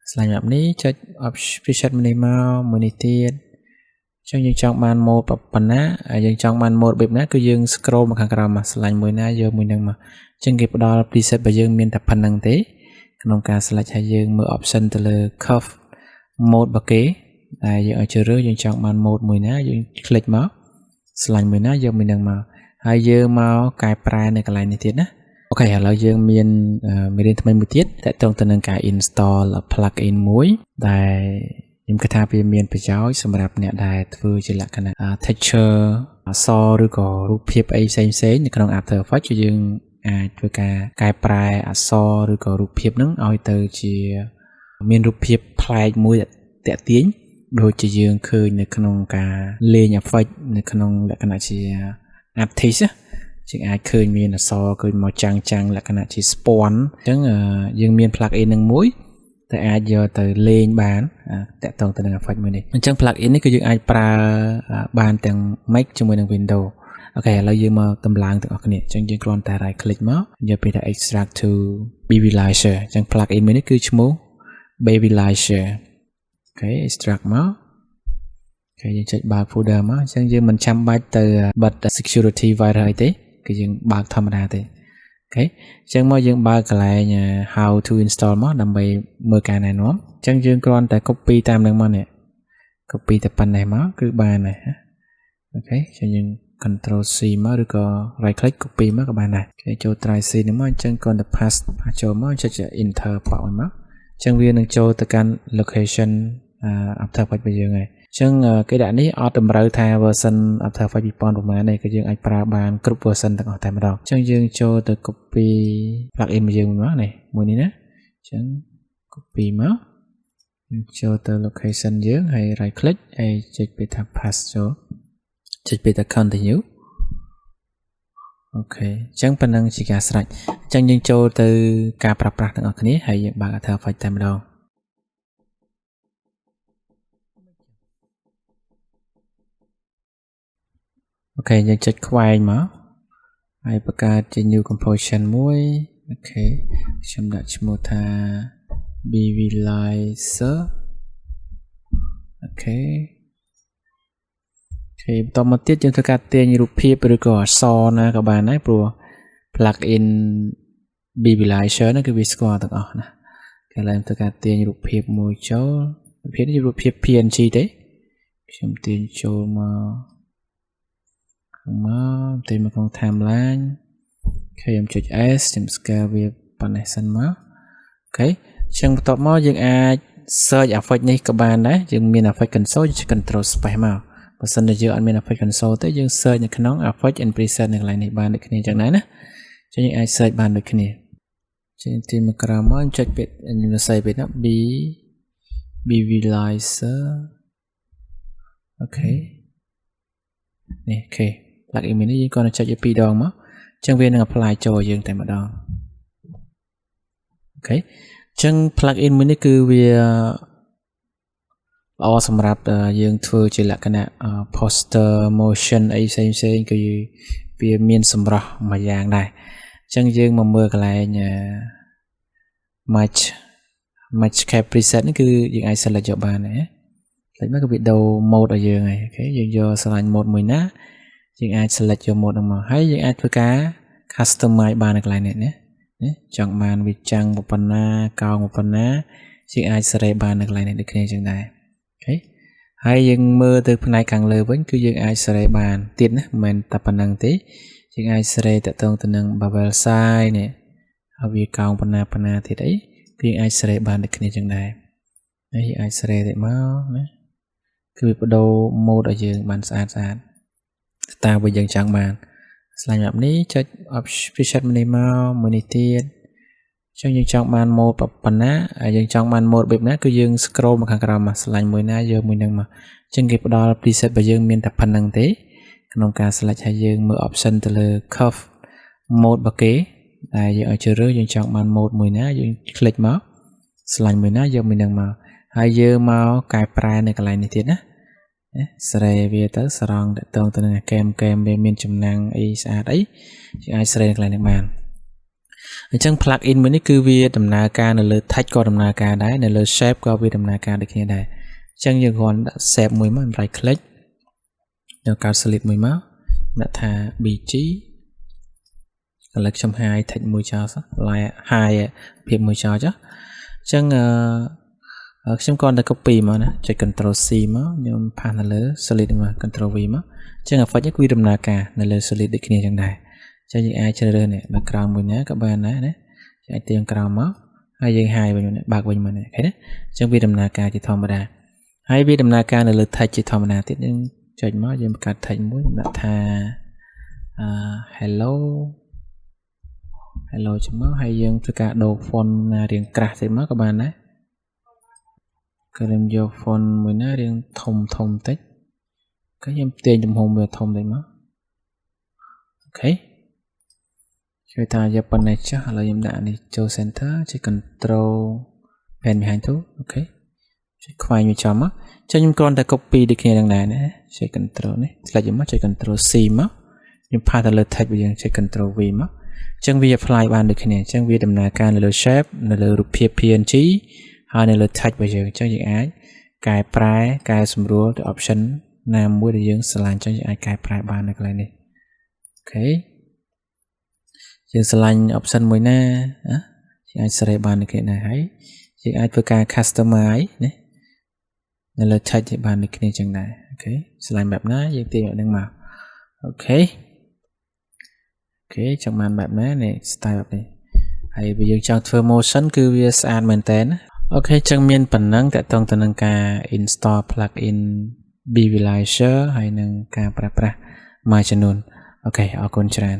Slide แบบนี้ចុច preset មួយនេះមកមួយនេះទៀតចឹងយើងចង់បាន mode ប៉ុណ្ណាហើយយើងចង់បាន mode បែបណាគឺយើង scroll មកខាងក្រោមមក slide មួយណាយកមួយនឹងមកចឹងគេផ្ដល់ preset របស់យើងមានតែប៉ុណ្្នឹងទេក្នុងការ select ឲ្យយើងមើល option ទៅលើ curve mode របស់គេហើយយើងឲ្យជ្រើសរើសយើងចង់បាន mode មួយណាយើង click មក slide មួយណាយកមួយនឹងមកហើយយើងមកកែប្រែនៅកន្លែងនេះទៀតណាអូខេឥឡូវយើងមានមេរៀនថ្មីមួយទៀតតកតងទៅនឹងការ install plugin មួយដែលខ្ញុំគិតថាវាមានប្រយោជន៍សម្រាប់អ្នកដែលធ្វើជាលក្ខណៈ texture អក្សរឬក៏រូបភាពអីផ្សេងៗនៅក្នុង After Effects គឺយើងអាចធ្វើការកែប្រែអក្សរឬក៏រូបភាពហ្នឹងឲ្យទៅជាមានរូបភាពប្លែកមួយតាក់ទាញដូចជាយើងឃើញនៅក្នុងការលេង effect នៅក្នុងលក្ខណៈជា artist ជាងអាចឃើញមានអក្សរឃើញមកចាំងលក្ខណៈជា spawn អញ្ចឹងយើងមាន plugin នឹងមួយតែអាចយកទៅលេងបានតាក់ទងទៅនឹង effect មួយនេះអញ្ចឹង plugin នេះគឺយើងអាចប្រើបានទាំង Mac ជាមួយនឹង Windows អូខេឥឡូវយើងមកតម្លើងទាំងអស់គ្នាអញ្ចឹងយើងគ្រាន់តែ right click មកយកពេលថា extract to Babylizer អញ្ចឹង plugin មួយនេះគឺឈ្មោះ Babylizer អូខេ extract មកអូខេយើងចុចបើក folder មកអញ្ចឹងយើងមិនចាំបាច់ទៅបិទ security virus អីទេគឺយើងបើកធម្មតាទេអូខេអញ្ចឹងមកយើងបើកកន្លែង how to install មកដើម្បីមើលការណែនាំអញ្ចឹងយើងគ្រាន់តែ copy តាមនឹងមកនេះ copy តែប៉ុណ្ណេះមកគឺបានហើយអូខេអញ្ចឹងយើង control C មកឬក៏ right click copy មកក៏បានដែរគេចូល try C នេះមកអញ្ចឹងគ្រាន់តែ paste ចូលមកចុច enter ប៉ក់មកអញ្ចឹងវានឹងចូលទៅកាន់ location After Effects របស់យើងហើយអញ្ចឹងគេដាក់នេះអត់តម្រូវថា version After Effects 2000ប្រហែលទេគឺយើងអាចប្រើបានគ្រប់ version ទាំងអស់តែម្ដងអញ្ចឹងយើងចូលទៅ copy plugin របស់យើងមកនេះមួយនេះណាអញ្ចឹង copy មកចូលទៅ location យើងហើយ right click ហើយចុចពេលថា paste ចូលចុចពេលថា continue អូខេអញ្ចឹងប៉ុណ្ណឹងជាការស្រេចអញ្ចឹងយើងចូលទៅការប្រើប្រាស់ទាំងអស់គ្នាហើយយើងបើក After Effects តែម្ដងអូខេយើងចុចខ្វែងមកហើយបង្កើតជា new composition មួយអូខេខ្ញុំដាក់ឈ្មោះថា Babylizer អូខេបន្តមកទៀតយើងធ្វើការទាញរូបភាពឬក៏អក្សរណាក៏បានដែរព្រោះ plugin Babylizer ហ្នឹងគឺវាស្គាល់ទាំងអស់ណាគេឡើងធ្វើការទាញរូបភាពមួយចូលរូបភាពនេះជារូបភាព PNG ទេខ្ញុំទាញចូលមកទៅមកក្នុង timeline ខ្ញុំចុច S ខ្ញុំ scale វាប៉ុណ្ណេះសិនមកអូខេអញ្ចឹងបន្ទាប់មកយើងអាច search effect នេះក៏បានដែរយើងមាន effect console យើង control space មកបើសិនជាយើងអត់មាន effect console ទេយើង search នៅក្នុង effect and preset នៅកន្លែងនេះបានដូចគ្នាអញ្ចឹងដែរណាអញ្ចឹងយើងអាច search បានដូចគ្នាចេញទីមកក្រោមមកចុចពេលខ្ញុំសរសេរពេលណា Babylizer អូខេនេះអូខេplugin នេះយើងគ្រាន់តែចុច2ដងមកអញ្ចឹងវានឹង apply ចូលយើងតែម្ដងអូខេអញ្ចឹង plugin មួយនេះគឺវាល្អសម្រាប់យើងធ្វើជាលក្ខណៈ poster motion អីផ្សេងគឺវាមានសម្រស់មួយយ៉ាងដែរអញ្ចឹងយើងមកមើលកន្លែង match cap preset នេះគឺយើងអាច select យកបានណាលេចមកគឺវាដូរ mode ឲ្យយើងហើយអូខេយើងយក select mode មួយណាយើងអាច select យក mode ហ្នឹងមកហើយយើងអាចធ្វើការ customize បាននៅកន្លែងនេះណាចង់បានវាចាំងប៉ុណ្ណាកោងប៉ុណ្ណាយើងអាចសេរីបាននៅកន្លែងនេះដូចគ្នាចឹងដែរអូខេហើយយើងមើលទៅផ្នែកខាងលើវិញគឺយើងអាចសេរីបានទៀតណាមិនមែនតែប៉ុណ្្នឹងទេយើងអាចសេរីតទៅនឹង bevel size នេះហើយវាកោងប៉ុណ្ណាទៀតអីគឺយើងអាចសេរីបានដូចគ្នាចឹងដែរហើយអាចសេរីទៅមកណាគឺវាបដូរ mode ឲ្យយើងបានស្អាតតាមវាយើងចង់បានស្លាញ់បែបនេះចុច preset មួយនេះមកមួយនេះទៀតអញ្ចឹងយើងចង់បាន mode ប៉ុណ្ណាហើយយើងចង់បាន mode បែបណាគឺយើង scroll មកខាងក្រោមមកស្លាញ់មួយណាយកមួយនឹងមកអញ្ចឹងគេផ្ដល់ preset របស់យើងមានតែប៉ុណ្្នឹងទេក្នុងការ select ឲ្យយើងមើល option ទៅលើ curve mode របស់គេដែលយើងឲ្យជ្រើសរើសយើងចង់បាន mode មួយណាយើង click មកស្លាញ់មួយណាយកមួយនឹងមកហើយយើងមកកែប្រែនៅកន្លែងនេះទៀតណាសេរីវាទៅស្រង់តទៅនឹង game វាមានចំណាំងអីស្អាតអីយើងអាចសេរីនៅកន្លែងនេះបាន អញ្ចឹង plugin មួយនេះគឺវាដំណើរការនៅលើ text ក៏ដំណើរការដែរនៅលើ shape ក៏វាដំណើរការដូចគ្នាដែរអញ្ចឹងយើងគ្រាន់ដាក់ save មួយមក right click នៅកើត select មួយមកដាក់ថា bg ឥឡូវខ្ញុំ hide text មួយចោលសោះ hide ភាពមួយចោលចុះអញ្ចឹងខ្ញុំគ្រាន់តែ copy មកណាចុច control C មកខ្ញុំផាសនៅលើ select មក control V មកអញ្ចឹង effect នេះគឺដំណើរការនៅលើ select ដូចគ្នាអញ្ចឹងដែរអញ្ចឹងយើងអាចជ្រើសរើសនេះនៅក្រោមមួយណាក៏បានដែរណាអាចទាញក្រោមមកហើយយើង hide វិញបើកវិញមកនេះឃើញទេអញ្ចឹងវាដំណើរការជាធម្មតាហើយវាដំណើរការនៅលើ text ជាធម្មតាទៀតយើងចុចមកយើងបង្កើត text មួយដាក់ថា hello ចំមកហើយយើងធ្វើការដូរ font រៀងក្រាស់តិចមកក៏បានដែរក៏ខ្ញុំយក font មួយណារៀងធំតិចក៏ខ្ញុំទាញទំហំវាធំតិចមកអូខេជួយថាយកប៉ុណ្ណេះចុះឥឡូវខ្ញុំដាក់នេះចូល center ចុច control pen behind tool អូខេចុចខ្វែងវាចំមកចុចខ្ញុំគ្រាន់តែ copy ដូចគ្នានឹងដែរណាចុច control នេះ select មកចុច control C មកខ្ញុំផាសទៅលើ text របស់យើងចុច control V មកអញ្ចឹងវា apply បានដូចគ្នាអញ្ចឹងវាដំណើរការនៅលើ shape នៅលើរូបភាព PNG ហើយនៅលើ text របស់យើងអញ្ចឹងយើងអាចកែប្រែកែសម្រួលទៅ option ណាមួយដែលយើងស្រឡាញ់អញ្ចឹងយើងអាចកែប្រែបាននៅកន្លែងនេះអូខេយើងស្រឡាញ់ option មួយណាយើងអាចសេរីបានដូចគ្នាដែរហើយយើងអាចធ្វើការ customize ណានៅលើ text បានដូចគ្នាអញ្ចឹងដែរអូខេស្រឡាញ់បែបណាយើងទាញបែបហ្នឹងមកអូខេចង់បានបែបណានេះ style បែបនេះហើយបើយើងចង់ធ្វើ motion គឺវាស្អាតមែនតើអូខេចឹងមានប៉ុណ្ណឹងតកតងទៅនឹងការ install plugin Visualizer ហើយនឹងការប្រើប្រាស់មួយចំនួនអូខេអរគុណច្រើន